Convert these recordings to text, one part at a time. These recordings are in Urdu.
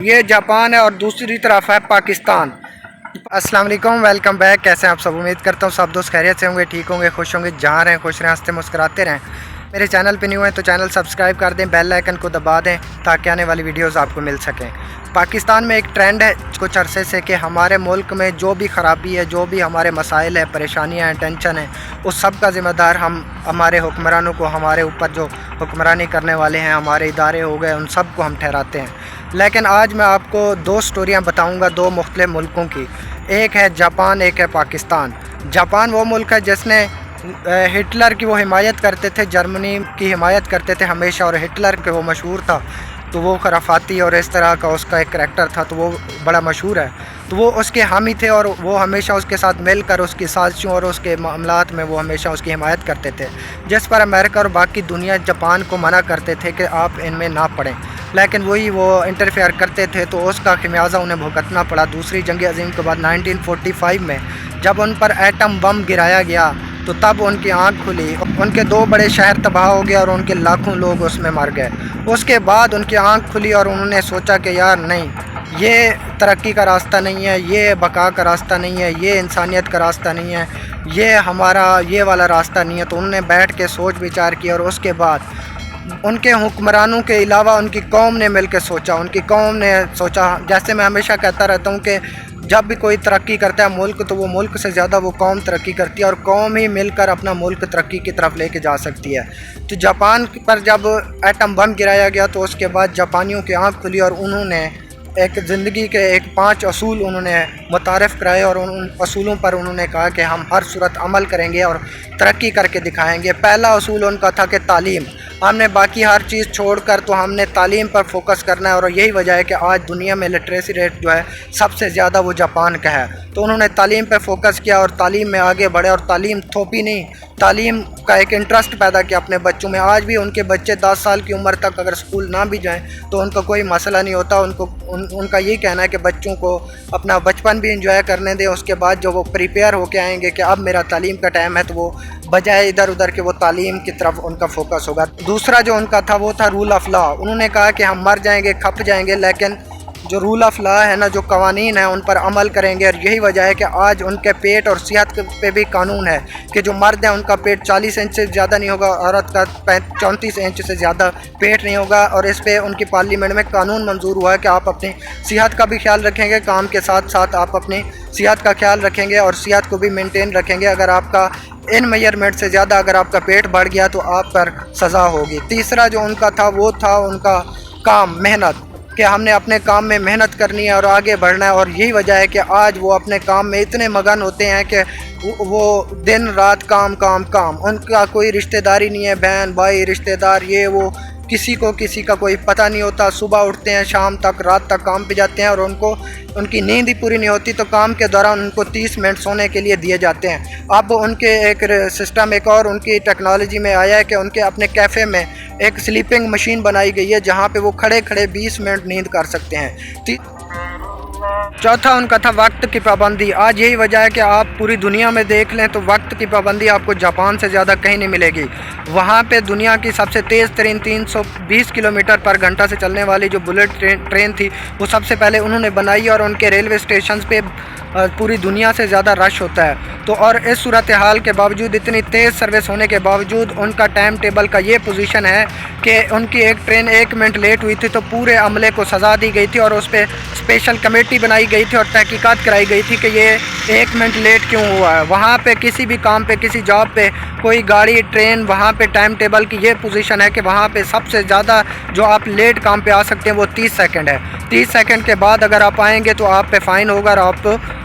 یہ جاپان ہے اور دوسری طرف ہے پاکستان۔ السلام علیکم، ویلکم بیک۔ کیسے ہیں آپ سب؟ امید کرتا ہوں سب دوست خیریت سے ہوں گے، ٹھیک ہوں گے، خوش ہوں گے، جہاں رہیں خوش رہیں، ہنستے مسکراتے رہیں۔ میرے چینل پہ نیو ہیں تو چینل سبسکرائب کر دیں، بیل آئیکن کو دبا دیں تاکہ آنے والی ویڈیوز آپ کو مل سکیں۔ پاکستان میں ایک ٹرینڈ ہے کچھ عرصے سے کہ ہمارے ملک میں جو بھی خرابی ہے، جو بھی ہمارے مسائل ہیں، پریشانیاں ہیں، ٹینشن ہیں، اس سب کا ذمہ دار ہمارے حکمرانوں کو، ہمارے اوپر جو حکمرانی کرنے والے ہیں، ہمارے ادارے ہو گئے، ان سب کو ہم ٹھہراتے ہیں۔ لیکن آج میں آپ کو دو سٹوریاں بتاؤں گا دو مختلف ملکوں کی، ایک ہے جاپان، ایک ہے پاکستان۔ جاپان وہ ملک ہے جس نے ہٹلر کی وہ حمایت کرتے تھے، جرمنی کی حمایت کرتے تھے ہمیشہ، اور ہٹلر کے وہ مشہور تھا، تو وہ خرافاتی اور اس طرح کا اس کا ایک کریکٹر تھا، تو وہ بڑا مشہور ہے، تو وہ اس کے حامی تھے اور وہ ہمیشہ اس کے ساتھ مل کر اس کی سازشوں اور اس کے معاملات میں وہ ہمیشہ اس کی حمایت کرتے تھے، جس پر امریکہ اور باقی دنیا جاپان کو منع کرتے تھے کہ آپ ان میں نہ پڑیں، لیکن وہ انٹرفیئر کرتے تھے، تو اس کا خمیازہ انہیں بھگتنا پڑا۔ دوسری جنگ عظیم کے بعد 1945 میں جب ان پر ایٹم بم گرایا گیا تو تب ان کی آنکھ کھلی، ان کے دو بڑے شہر تباہ ہو گئے اور ان کے لاکھوں لوگ اس میں مر گئے۔ اس کے بعد ان کی آنکھ کھلی اور انہوں نے سوچا کہ یار نہیں، یہ ترقی کا راستہ نہیں ہے، یہ بقا کا راستہ نہیں ہے، یہ انسانیت کا راستہ نہیں ہے، یہ ہمارا یہ والا راستہ نہیں ہے۔ تو انہوں نے بیٹھ کے سوچ وچار کی اور اس کے بعد ان کے حکمرانوں کے علاوہ ان کی قوم نے مل کے سوچا، ان کی قوم نے سوچا، جیسے میں ہمیشہ کہتا رہتا ہوں کہ جب بھی کوئی ترقی کرتا ہے ملک، تو وہ ملک سے زیادہ وہ قوم ترقی کرتی ہے، اور قوم ہی مل کر اپنا ملک ترقی کی طرف لے کے جا سکتی ہے۔ تو جاپان پر جب ایٹم بم گرایا گیا تو اس کے بعد جاپانیوں کی آنکھ کھلی اور انہوں نے ایک زندگی کے 5 اصول انہوں نے متعارف کرائے، اور ان اصولوں پر انہوں نے کہا کہ ہم ہر صورت عمل کریں گے اور ترقی کر کے دکھائیں گے۔ پہلا اصول ان کا تھا کہ تعلیم، ہم نے باقی ہر چیز چھوڑ کر تو ہم نے تعلیم پر فوکس کرنا ہے، اور یہی وجہ ہے کہ آج دنیا میں لٹریسی ریٹ جو ہے سب سے زیادہ وہ جاپان کا ہے۔ تو انہوں نے تعلیم پہ فوکس کیا اور تعلیم میں آگے بڑھے، اور تعلیم تھوپی نہیں، تعلیم کا ایک انٹرسٹ پیدا کیا اپنے بچوں میں۔ آج بھی ان کے بچے 10 سال کی عمر تک اگر اسکول نہ بھی جائیں تو ان کا کوئی مسئلہ نہیں ہوتا، ان کا یہی کہنا ہے کہ بچوں کو اپنا بچپن بھی انجوائے کرنے دیں، اس کے بعد جب وہ پریپیئر ہو کے آئیں گے کہ اب میرا تعلیم کا ٹائم ہے، تو وہ بجائے ادھر ادھر کے وہ تعلیم کی طرف ان کا فوکس ہوگا۔ دوسرا جو ان کا تھا وہ تھا رول آف لا۔ انہوں نے کہا کہ ہم مر جائیں گے، کھپ جائیں گے، لیکن جو رول آف لا ہے نا، جو قوانین ہیں ان پر عمل کریں گے، اور یہی وجہ ہے کہ آج ان کے پیٹ اور صحت پہ بھی قانون ہے کہ جو مرد ہیں ان کا پیٹ 40 انچ سے زیادہ نہیں ہوگا، عورت کا 34 انچ سے زیادہ پیٹ نہیں ہوگا، اور اس پہ ان کی پارلیمنٹ میں قانون منظور ہوا ہے کہ آپ اپنی صحت کا بھی خیال رکھیں گے، کام کے ساتھ ساتھ آپ اپنی صحت کا خیال رکھیں گے اور صحت کو بھی مینٹین رکھیں گے۔ اگر آپ کا ان میجرمنٹ سے زیادہ اگر آپ کا پیٹ بڑھ گیا تو آپ پر سزا ہوگی۔ تیسرا جو ان کا تھا وہ تھا ان کا کام، محنت، کہ ہم نے اپنے کام میں محنت کرنی ہے اور آگے بڑھنا ہے، اور یہی وجہ ہے کہ آج وہ اپنے کام میں اتنے مگن ہوتے ہیں کہ وہ دن رات کام کام کام، ان کا کوئی رشتہ داری نہیں ہے، بہن بھائی رشتہ دار یہ وہ، کسی کا کوئی پتہ نہیں ہوتا۔ صبح اٹھتے ہیں، شام تک رات تک کام پہ جاتے ہیں، اور ان کی نیند ہی پوری نہیں ہوتی، تو کام کے دوران ان کو 30 منٹ سونے کے لیے دیے جاتے ہیں۔ اب ان کے ایک سسٹم ایک اور ان کی ٹیکنالوجی میں آیا ہے کہ ان کے اپنے کیفے میں ایک سلیپنگ مشین بنائی گئی ہے جہاں پہ وہ کھڑے کھڑے 20 منٹ نیند کر سکتے ہیں۔ چوتھا ان کا تھا وقت کی پابندی۔ آج یہی وجہ ہے کہ آپ پوری دنیا میں دیکھ لیں تو وقت کی پابندی آپ کو جاپان سے زیادہ کہیں نہیں ملے گی۔ وہاں پہ دنیا کی سب سے تیز ترین 320 کلومیٹر پر گھنٹہ سے چلنے والی جو بلٹ ٹرین تھی وہ سب سے پہلے انہوں نے بنائی، اور ان کے ریلوے اسٹیشنز پہ پوری دنیا سے زیادہ رش ہوتا ہے۔ تو اور اس صورتحال کے باوجود، اتنی تیز سروس ہونے کے باوجود، ان کا ٹائم ٹیبل کا یہ پوزیشن ہے کہ ان کی ایک ٹرین 1 منٹ لیٹ ہوئی تھی تو پورے عملے کو سزا دی گئی تھی، اور اس پہ اسپیشل کمیٹی بنائی گئی تھی اور تحقیقات کرائی گئی تھی کہ یہ 1 منٹ لیٹ کیوں ہوا ہے۔ وہاں پہ کسی بھی کام پہ، کسی جاب پہ، کوئی گاڑی ٹرین، وہاں پہ ٹائم ٹیبل کی یہ پوزیشن ہے کہ وہاں پہ سب سے زیادہ جو آپ لیٹ کام پہ آ سکتے ہیں وہ 30 سیکنڈ ہے۔ 30 سیکنڈ کے بعد اگر آپ آئیں گے تو آپ پہ فائن ہوگا اور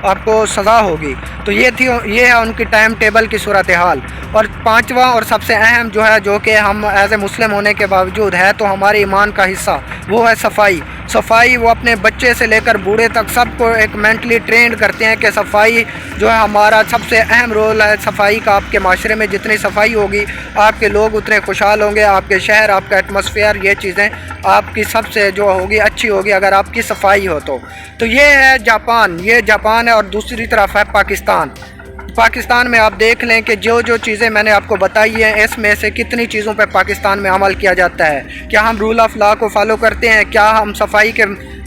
آپ کو سزا ہوگی۔ تو یہ ہے ان کی ٹائم ٹیبل کی صورتحال۔ اور پانچواں اور سب سے اہم جو ہے، جو کہ ہم ایز اے مسلم ہونے کے باوجود ہے تو ہمارے ایمان کا حصہ، وہ ہے صفائی۔ وہ اپنے بچے سے لے کر بوڑھے تک سب کو ایک مینٹلی ٹرینڈ کرتے ہیں کہ صفائی جو ہے ہمارا سب سے اہم رول ہے۔ صفائی کا آپ کے معاشرے میں جتنی صفائی ہوگی آپ کے لوگ اتنے خوشحال ہوں گے، آپ کے شہر، آپ کا ایٹماسفیئر، یہ چیزیں آپ کی سب سے جو ہوگی اچھی ہوگی اگر آپ کی صفائی ہو تو یہ ہے جاپان، یہ جاپان ہے، اور دوسری طرف ہے پاکستان میں آپ دیکھ لیں کہ جو چیزیں میں نے آپ کو بتائی ہیں اس میں سے کتنی چیزوں پہ پاکستان میں عمل کیا جاتا ہے۔ کیا ہم رول آف لا کو فالو کرتے ہیں؟ کیا ہم صفائی کے